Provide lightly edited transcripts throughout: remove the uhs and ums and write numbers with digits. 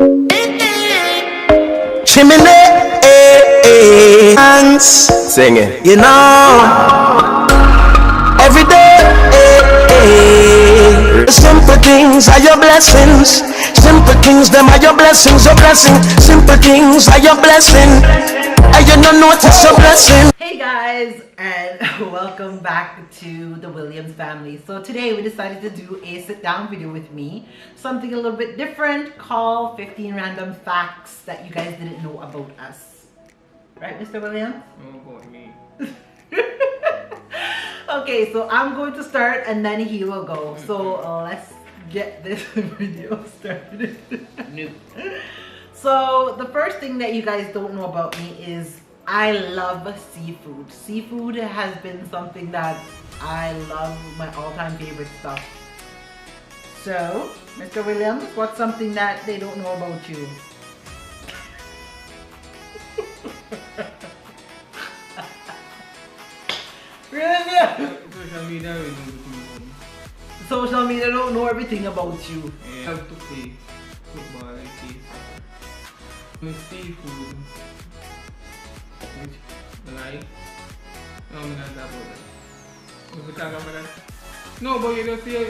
Chimney, hands singing, you know, every day. Simple things are your blessings. Simple things, them are your blessings. Your blessing. Simple things are your blessing. And you don't notice your blessing. Hey guys, and welcome back to the Williams family. So today we decided to do a sit-down video with me, something a little bit different, called 15 random facts that you guys didn't know about us. Right, Mr. Williams? Oh, about me. Okay, so I'm going to start and then he will go. So let's get this video started. So the first thing that you guys don't know about me is I love seafood. Seafood has been something that I love, my all-time favorite stuff. So, Mr. Williams, what's something that they don't know about you? Really? Social media will know everything about me. Social media don't know everything about you. I have to play football, I play soccer. With seafood, which I like. No, I'm not that about that. If we talk about that. No, but you don't say you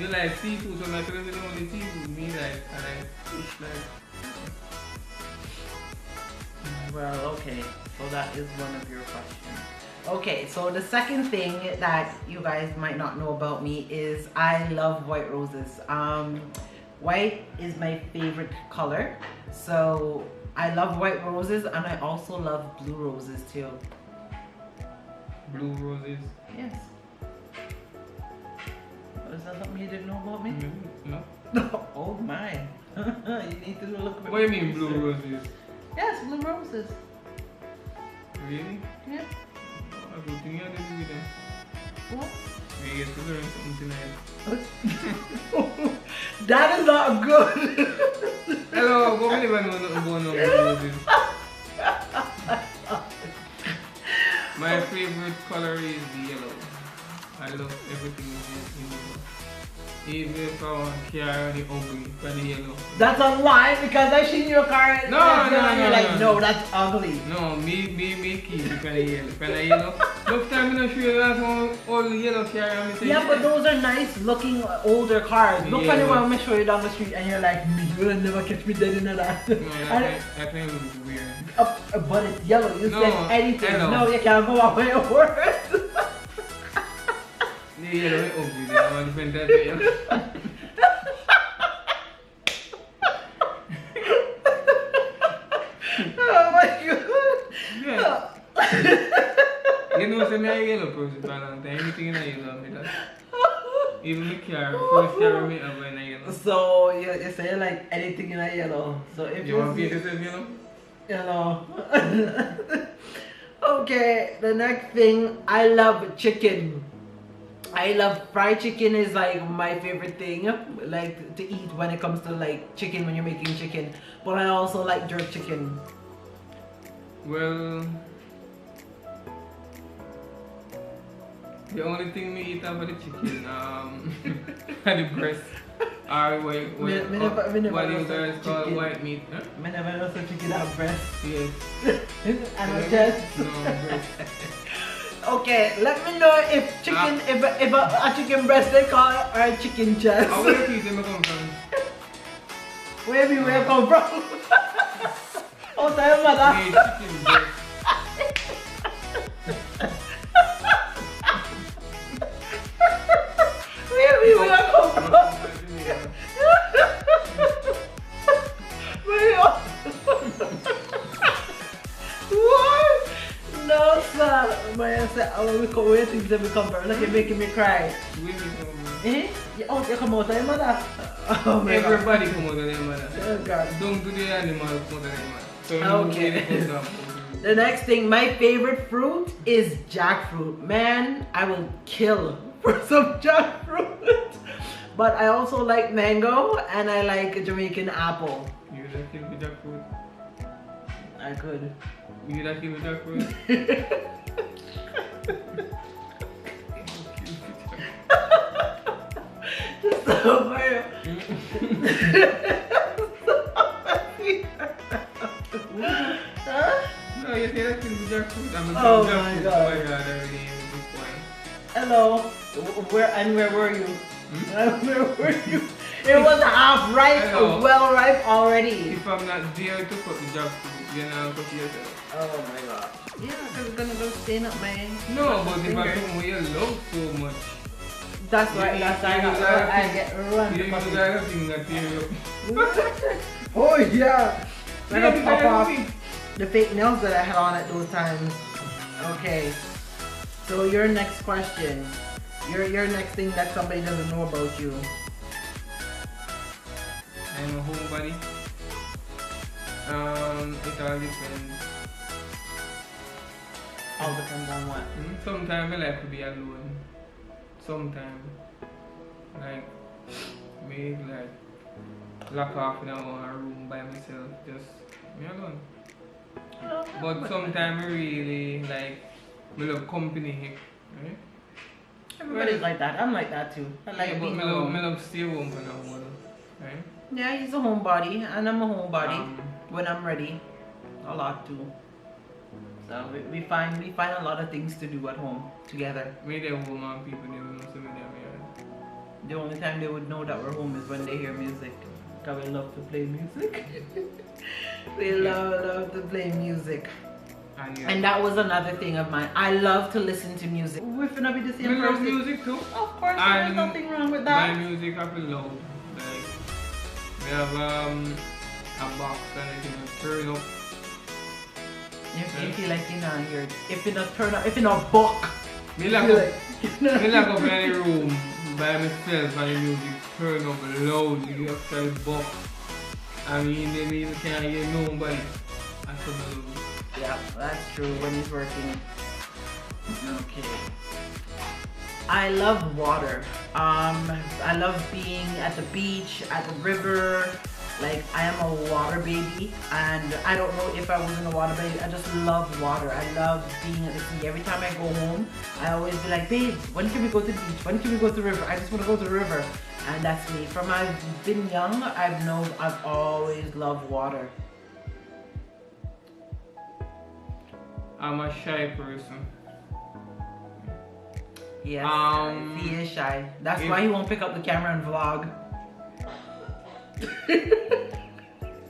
like seafood, so like you don't only seafood. Me like, I like fish like. Well, okay, so that is one of your questions. Okay, so the second thing that you guys might not know about me is I love white roses. White is my favorite color, so I love white roses and I also love blue roses too. Blue roses? Yes. Is that something you didn't know about me? No. Oh my. You need to look at What do you mean blue roses? Yes, blue roses. Really? Yeah. I don't think I did with them. What? I guess we learned something tonight. That is not good. Hello, go really well know going on with roses. My favorite color is the yellow. I love everything in yellow. Even if I want to carry the ugly for the yellow. That's a lie because I seen your car. No, you're like, no, that's ugly. No, me keep it for the yellow. For the yellow. Look, time I'm not sure you have all the yellow carry on me. Yeah, but those are nice looking older cars. Look Yeah, at the one but- I'm gonna show you down the street and you're like, me, you will never catch me dead in that. No, I think it was weird. But it's yellow. You No, said anything. hello. No, you can't go off your words. The yellow is ugly. I want to defend that yellow. Oh my god. Yeah. You know, I'm a yellow person, but anything in a yellow, me that. Even my car, first car me ever in a yellow. So you say you like anything in a yellow. So if You want to paint yourself yellow? Yellow. Okay, the next thing, I love chicken. I love fried chicken is like my favorite thing, like to eat when it comes to like chicken when you're making chicken. But I also like jerk chicken. Well, the only thing me eat out of the chicken, the breast. Or what you guys call chicken. white meat, huh? I never know some chicken have breast. Yes. And a chest. No, breast. Okay, let me know if chicken, if a chicken breast they call it or a chicken chest. How where piece them come from? Where you come from? Oh, sorry, mother. Hey, chicken breast. Where you come from? What? No, sir. My say, where things that come from? Like you're making me cry. Where me come from? Eh? Oh, you come out of your mother? Oh my God. Everybody come out of their mother. Oh God. Don't do the animal come out of their mother. So Okay. The next thing, my favorite fruit is jackfruit. Man, I will kill for some jackfruit. But I also like mango and I like Jamaican apple. You like kill with jackfruit? I could. You like kill with jackfruit? So, Mario, No, you say that thing with jackfruit. I'm a Oh my jackfruit. God. Oh my God, I really am at this point. Hello. Where were you? Where were you? It was half ripe, Hello. well ripe already. If I'm not there to put the jackfruit, you know, put yourself. Oh my god. Yeah, because it's gonna go stain up my No, but if finger. I don't you love so much. That's right, that's You right. I get run. You use that thing that tear up. Oh yeah. Like Yeah, a pop off thing. the fake nails that I had on at those times. Okay. So your next question. Your next thing that somebody doesn't know about you. I'm a homebody. It all depends. All depends on what. Sometimes I like to be alone. Sometimes, like, me like lock off in a room by myself, just me alone. But sometimes I really like, me love company, right? Everybody's like that. I'm like that too. I like Yeah, but being me alone. love stay home for a while, right? Yeah, he's a homebody, and I'm a homebody when I'm ready. A lot too. So we find a lot of things to do at home together. Me they home and people they will know something there. The only time they would know that we're home is when they hear music. Cause we love to play music. We love to play music. And that was another thing of mine. I love to listen to music. We're finna be the same I love person. music too. Of course, there's nothing wrong with that. My music I feel loud. Like we have a box and I can turn up. You feel like you're not here. If you not turn up, if you not buck. Me lock up in the room by myself and the music turn up loud. You actually buck. I mean, they even can't hear nobody. I feel loud. Yeah, that's true when he's working. Okay. I love water. I love being at the beach, at the river. Like, I am a water baby, and I don't know if I wasn't a water baby. I just love water. I love being at the sea. Every time I go home, I always be like, babe, when can we go to the beach? When can we go to the river? I just want to go to the river. And that's me. From I've been young, I've always loved water. I'm a shy person. Yes, he is shy. That's why he won't pick up the camera and vlog.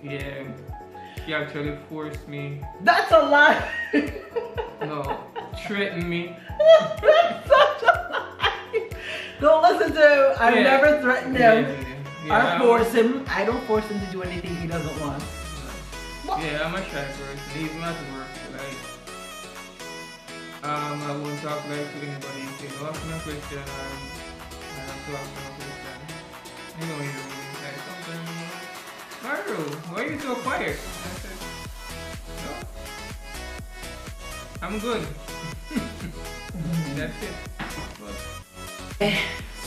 Yeah, he actually forced me. That's a lie. No, threatened me. That's such a lie. Don't listen to him. I've never threatened him or force him. I don't force him to do anything he doesn't want. Yeah, I'm a shy person. Even at work, like, I won't talk like to anybody. If you ask me a question, I have to ask them a question. You know, you like sometimes, Mario, why are you so quiet? I said, no, I'm good. That's it.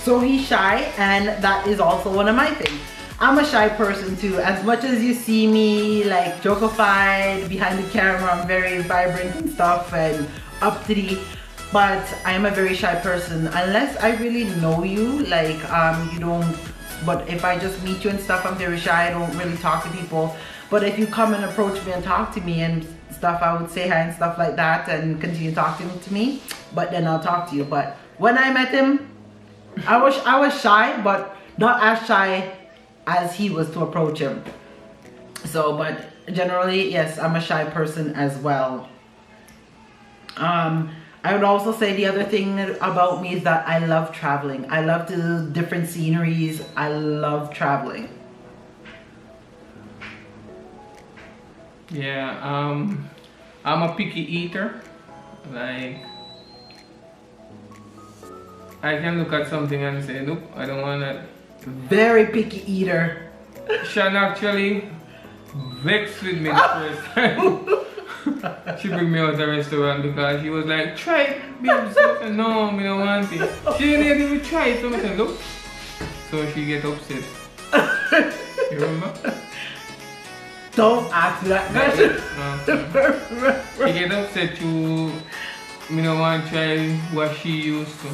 So he's shy, and that is also one of my things. I'm a shy person too. As much as you see me like jokeified behind the camera, I'm very vibrant and stuff and uppity, but I am a very shy person. Unless I really know you, like you don't. But if I just meet you and stuff, I'm very shy. I don't really talk to people. But if you come and approach me and talk to me and stuff, I would say hi and stuff like that and continue talking to me. But then I'll talk to you. But when I met him, I was shy, but not as shy as he was to approach him. So, but generally, yes, I'm a shy person as well. I would also say the other thing about me is that I love traveling. I love to do different sceneries. I love traveling. Yeah, I'm a picky eater. Like, I can look at something and say, nope, I don't want that. Very picky eater. Sean actually vexed with me the first time. She bring me out the restaurant because she was like, try it, babes. I said, no, I don't want it. She didn't even try it, so I said, look. So she get upset. You remember? Don't ask that question. She get upset to, me don't want to try what she used to.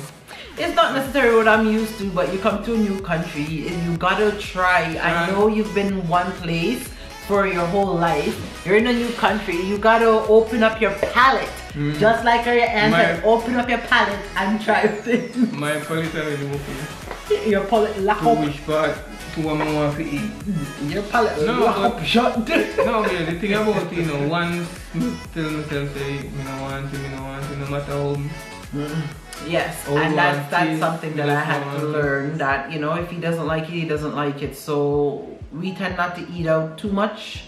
it's not necessarily what I'm used to, but you come to a new country and you gotta try. I know you've been in one place for your whole life. You're in a new country. You gotta open up your palate. Just like your aunt said, open up your palate and try things. My palate already open. Your palate lock To up. which part? To what I want to eat. Your palate No, lock but- up shut. No, man, the thing about it, you know, once I tell myself, say, me no want to, no matter how. Yes, Oh, and that's geez. something that I had to learn, that, you know, if he doesn't like it, he doesn't like it. So we tend not to eat out too much.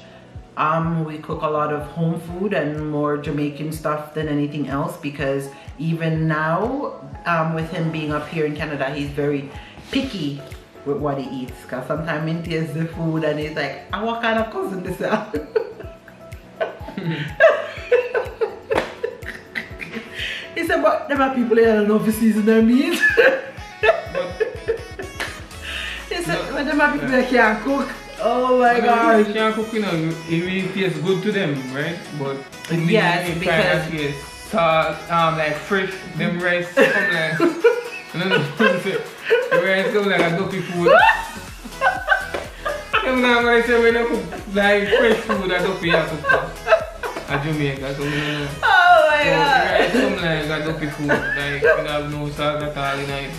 We cook a lot of home food and more Jamaican stuff than anything else, because even now, with him being up here in Canada, he's very picky with what he eats. Because sometimes he tastes the food and he's like, "Ah, what kind of cousin this is?" He said, "But there are people here that don't know if season their meat." He said, "But there are people that can't cook." Oh my God. gosh. Can't cook, you know, it really tastes good to them, right? But Yes, it because- kind of tastes like fresh, them rice come like, I don't know what to say. The rice come like a dopey food. I'm not going to say when you cook like fresh food, a dopey you cook at Jamaica, so we don't know. Oh my So god. rice come like a dopey food, like you have no salt at all in it.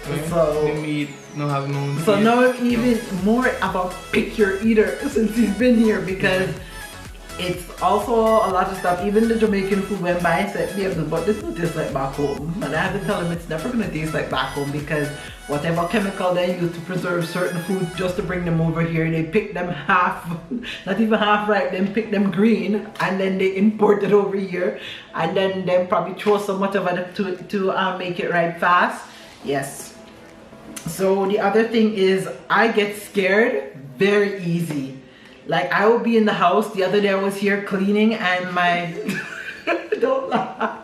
Right? So- the meat no have no So taste. now even more about pick your eater since he's been here, because it's also a lot of stuff. Even the Jamaican food when I said, "Yeah, but this will taste like back home," and I have to tell him it's never gonna taste like back home, because whatever chemical they use to preserve certain food just to bring them over here, they pick them half, not even half ripe, then pick them green, and then they import it over here, and then they probably throw so much of it to make it ripe fast. Yes. So the other thing is, I get scared very easy. Like, I will be in the house. The other day I was here cleaning and my don't laugh.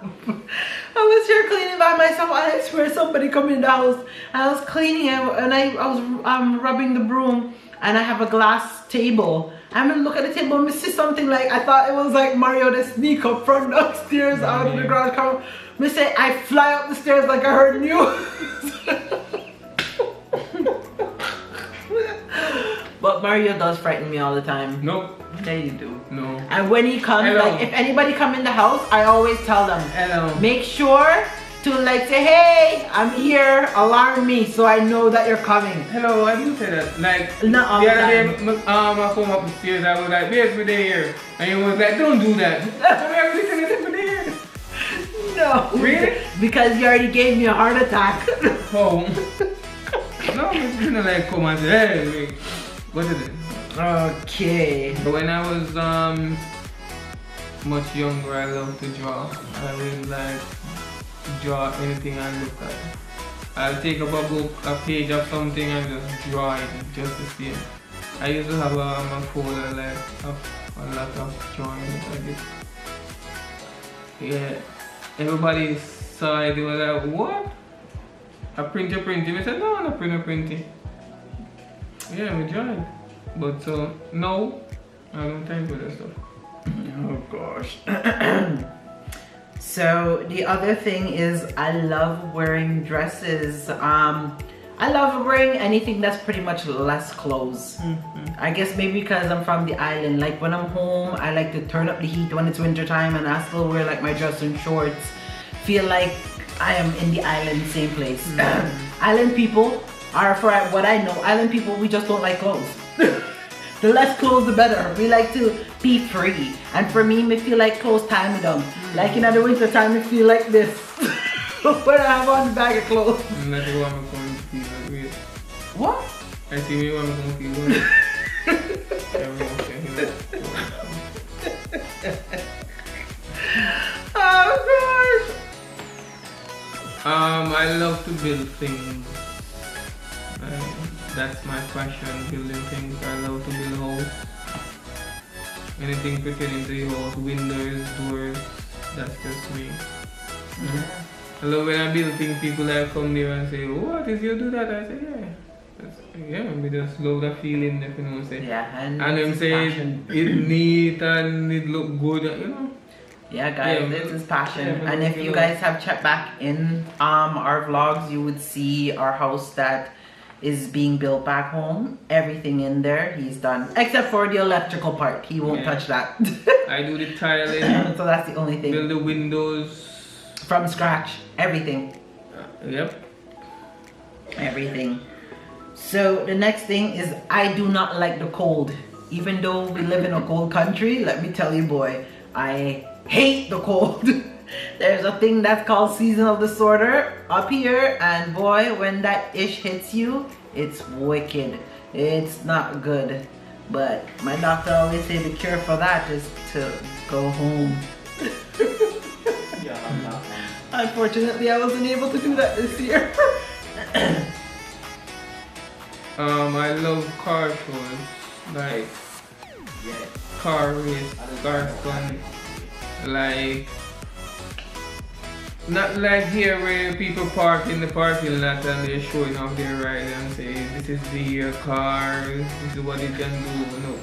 I was here cleaning by myself and I swear somebody come in the house. I was cleaning and I was rubbing the broom, and I have a glass table. I'm gonna look at the table and see something like, I thought it was like Mario to sneak up from upstairs out of the garage. Come, me say I fly up the stairs like I heard news. But Mario does frighten me all the time. Nope. Yeah, you do. No. And when he comes, Hello. like if anybody come in the house, I always tell them, Hello. make sure to like say, "Hey, I'm here, alarm me so I know that you're coming." Hello, I didn't say that. Like, Not all the the other day, time. I come up the stairs, I was like, "Babes, we're here." And he was like, "Don't do that." I'm like, "Listen, we're here." No. Really? Because you already gave me a heart attack. Oh. No, I'm just gonna like come and say, "Hey, wait, what is it?" Okay. But when I was much younger, I loved to draw. I would like draw anything I look at. I'll take up a book, a page of something, and just draw it just to see it. I used to have a folder like of a lot of drawings I did. Yeah, everybody saw it. They were like, "What? A printer printing?" I said, "No, I'm not printing." Yeah, I'm drawing. But so no, I don't time for that stuff. Oh gosh. So the other thing is, I love wearing dresses. I love wearing anything that's pretty much less clothes. I guess maybe because I'm from the island. Like when I'm home, I like to turn up the heat when it's winter time, and I still wear like my dress and shorts. Feel like I am in the island, same place. Island people are, for what I know, island people, we just don't like clothes. The less clothes, the better. We like to be free. And for me, I feel like clothes tie me down. Like in the winter time, I feel like this. When I have on a bag of clothes. And that's what I'm going to feel like weird. What? I see me when I'm going to feel weird. Everyone can hear that. Oh gosh. I love to build things. That's my passion, building things. I love to build house. Anything pertaining to the house, windows, doors, that's just me. I love when I build things, people that come there and say, "What is you do that?" I say, "Yeah." Yeah, we just love the feeling, if you know what I'm saying. Yeah, And them say passion. it neat and it look good, you know. Yeah, guys, Yeah, this is passion. yeah, And if you guys have checked back in our vlogs, you would see our house that is being built back home. Everything in there, he's done. Except for the electrical part. He won't touch that. I do the tiling. So that's the only thing. Build the windows. From scratch. Everything. Yep. Everything. So the next thing is I do not like the cold. Even though we live in a cold country, let me tell you, boy, I hate the cold. There's a thing that's called seasonal disorder up here, and boy, when that ish hits you, it's wicked. It's not good. But my doctor always say the cure for that is to go home. Unfortunately, I wasn't able to do that this year. I love car shows, like car race, car fun, like not like here where people park in the parking lot and they're showing off their ride and say this is the year car, this is what it can do. No,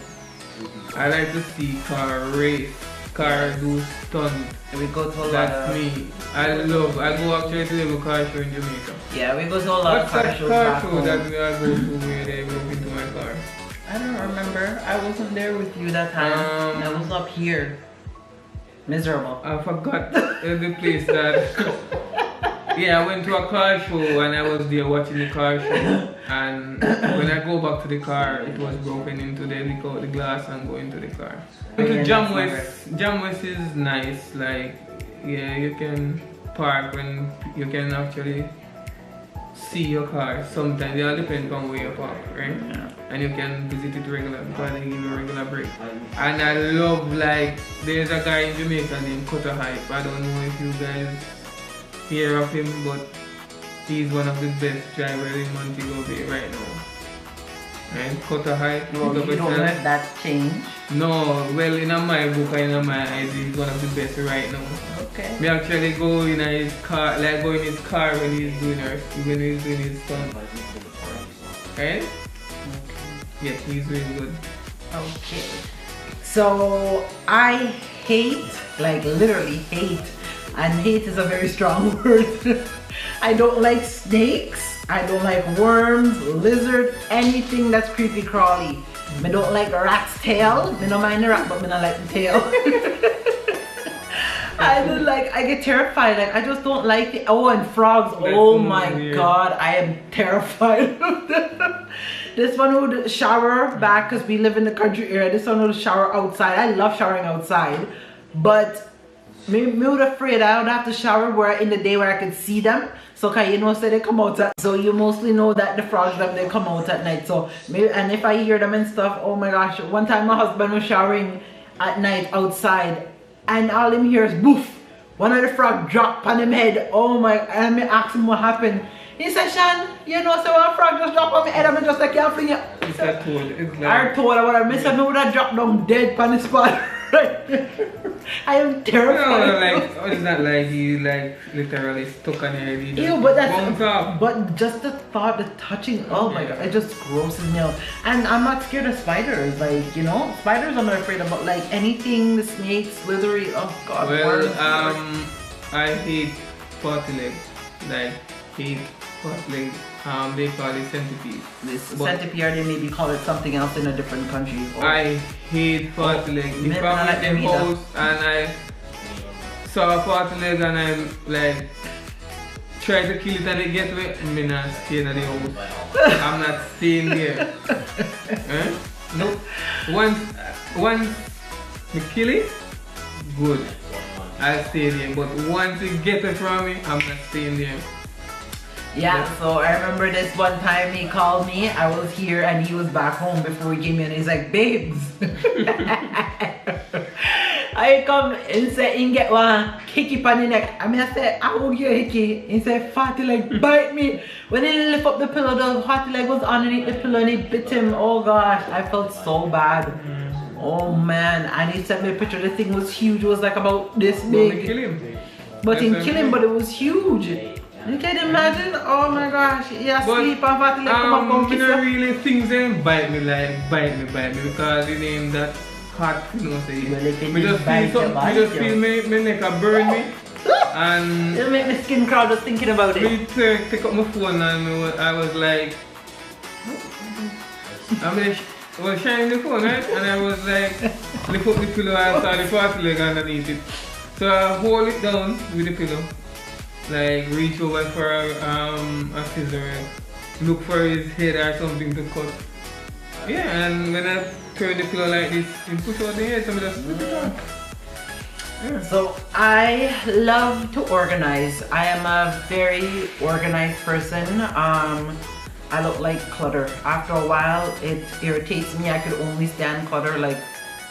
I like to see car race, car do stunts. We go to a lot That's of... me. I go actually to the car show in Jamaica. Yeah, we go to a lot of car shows car back show home. that I go to where they broke into my car? I don't remember. I wasn't there with you that time. I was up here. Miserable. I forgot the place that. Yeah, I went to a car show and I was there watching the car show. And when I go back to the car, it was broken into. They lick out the glass and go into the car. Yeah, Jamwest is nice. Like, yeah, you can park when you can actually see your car. Sometimes it all depends on where you park, right? Yeah. And you can visit it regular because they give you a regular break. And I love, like, there's a guy in Jamaica named Cutter Hype. I don't know if you guys hear of him, but he's one of the best drivers in Montego Bay right now. Right? Cutter Hype. Well, you don't know if that changed. No, well, in my book and in my eyes, he's one of the best right now. Okay. We actually go in his car, like go in his car when he's doing his stunt. Right? Yes, he's really good. Okay. So I hate, like literally hate, and hate is a very strong word. I don't like snakes. I don't like worms, lizard, anything that's creepy crawly. I don't like the rat's tail. I don't mind the rat, but I don't like the tail. I get terrified. Like, I just don't like it. Oh, and frogs. Oh my God, I am terrified of them. This one would shower back because we live in the country area. This one would shower outside. I love showering outside, but me would afraid I would have to shower where in the day where I could see them. So you know, say they come out at, so you mostly know that the frogs them they come out at night. So maybe, and if I hear them and stuff, oh my gosh! One time my husband was showering at night outside, and all him hears boof. One of the frogs dropped on him head. Oh my! And I asked him what happened. He said, "Shan, you know, so one frog just dropped on my head. I'm just like, can't fling it." It's like toad. It's like... I told her what I missed. I would have dropped down dead on the spot. Right there. I am terrified. No, like, it's not like he like literally stuck on your head. Ew, but that's up. but just the thought, the touching, oh my God, it just grosses me out. And I'm not scared of spiders, like, you know, spiders I'm not afraid of, but like anything, the snakes, slithery, oh God. Well, I hate potty leg, like hate potty leg. They call it centipede. This centipede, they maybe call it something else in a different country. Oh. I hate potty leg. If I'm at the house and I saw a potty leg and I like try to kill it and they get away, I'm not staying at the house. I'm not staying there. Nope. Once we kill it, good. I'll stay there. But once it gets it from me, I'm not staying there. Yeah, so I remember this one time he called me, I was here and he was back home before he came in. He's like, babes. I come and say, he get one hickey on the neck. I mean, I said, I will get a hickey. He said, fatty leg, bite me. When he lift up the pillow, the fatty leg was underneath the pillow and he bit him. Oh gosh, I felt so bad. Oh man, and he sent me a picture. The thing was huge. It was like about this big. But he kill him, but it was huge. You can imagine? Oh my gosh, yeah, sleep and fatty leg come up and kiss really things ain't bite me because the name that hot, you know, say. Well, if it Me just bite feel your something, bite, me just yo. feel my neck a burn me. And It'll make my skin crawl just thinking about it. me take up my phone and I was like, I was shining the phone, right? And I was like, lift up the pillow and saw the party leg underneath it. So I hold it down with the pillow, like reach over for a scissor, look for his head or something to cut. Yeah, and when I turn the pillow like this, you push out the head, so I just put it on. Yeah. So I love to organize. I am a very organized person. I don't like clutter. After a while, it irritates me. I could only stand clutter, like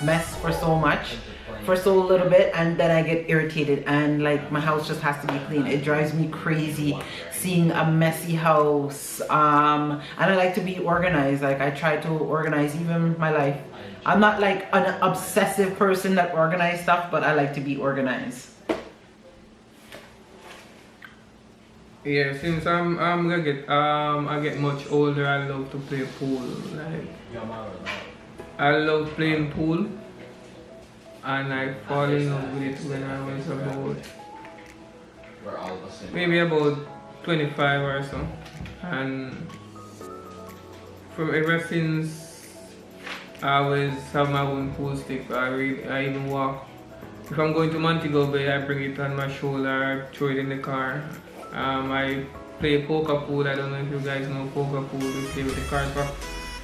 mess for so much, for so little bit, and then I get irritated and like my house just has to be clean. It drives me crazy seeing a messy house. And I like to be organized. Like I try to organize even my life. I'm not like an obsessive person that organizes stuff, but I like to be organized. Yeah, since I'm gonna get I get much older, I love to play pool. Like I love playing pool, and I fall in love with it when I was about maybe about 25 or so, and from ever since I always have my own pool stick. I even walk. If I'm going to Montego Bay, I bring it on my shoulder, I throw it in the car. I play poker pool. I don't know if you guys know poker pool. We play with the cards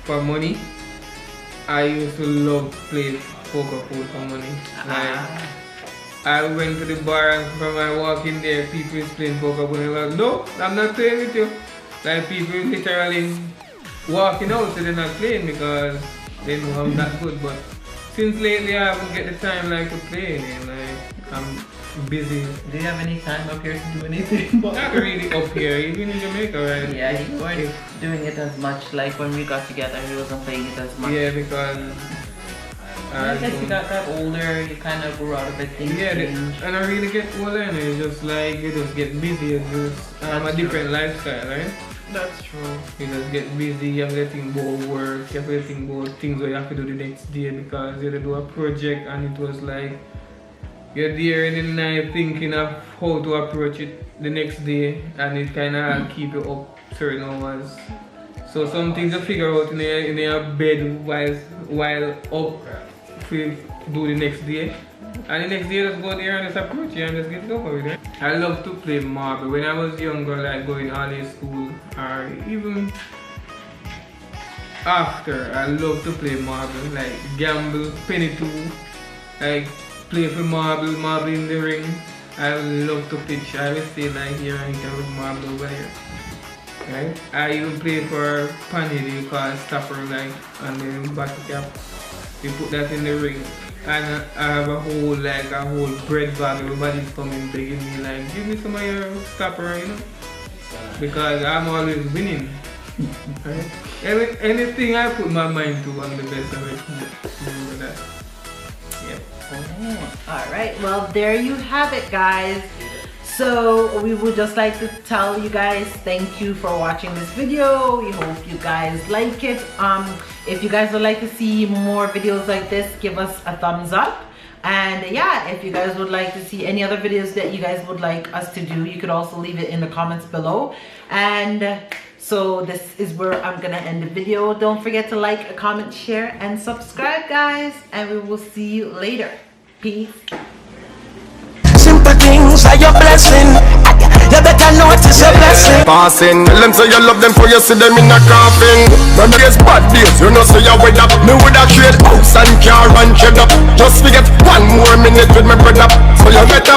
for money. I used to love to play poker pool for money. Like, I went to the bar and from I walk in there, people is playing poker pool. And I'm like, no, I'm not playing with you. Like people literally walking out, so they're not playing because they know I'm not good. But since lately, I haven't get the time like to play. Like I'm busy. Do you have any time up here to do anything? Not really up here, even in Jamaica, right? Yeah, you weren't doing it as much. Like when we got together, he wasn't playing it as much. Yeah, because I guess you got older, you kind of grew out of it. Things changed. And I really get older, and it's just like you just get busy. It's just a different lifestyle, right? That's true. You just get busy. You have to think about work. You have to think about things that you have to do the next day because you have to do a project, and it was like. You're there in the night thinking of how to approach it the next day, and it kind of keep you up certain hours. So some things you figure out in your bed while up to do the next day. And the next day just go there and just approach it and just get it over with it. I love to play marble. When I was younger, like going holiday school or even after, I love to play marble, like gamble, penny two, like play for marble in the ring. I love to pitch. I will stay like here and can with marble over here. Right? I even play for panny, you call it stopper, like on the bottom cap. You put that in the ring. And I have a whole bread bag. Everybody's coming begging me like, give me some of your stopper, you know? Because I'm always winning. Right? Anything I put my mind to, I'm the best of it. Remember that. Yep. Alright, well there you have it, guys. So we would just like to tell you guys thank you for watching this video. We hope you guys like it. If you guys would like to see more videos like this, give us a thumbs up. And yeah, if you guys would like to see any other videos that you guys would like us to do, you could also leave it in the comments below. And so this is where I'm gonna end the video. Don't forget to like, comment, share, and subscribe, guys. And we will see you later. Peace. Simple things are your blessing. You better notice your blessing. Passing, tell them say you love them for you see them in a coffin. When there's bad days, you know say you with up. Me woulda trade house and car and shed up. Just forget 1 more minute with my brother. So you better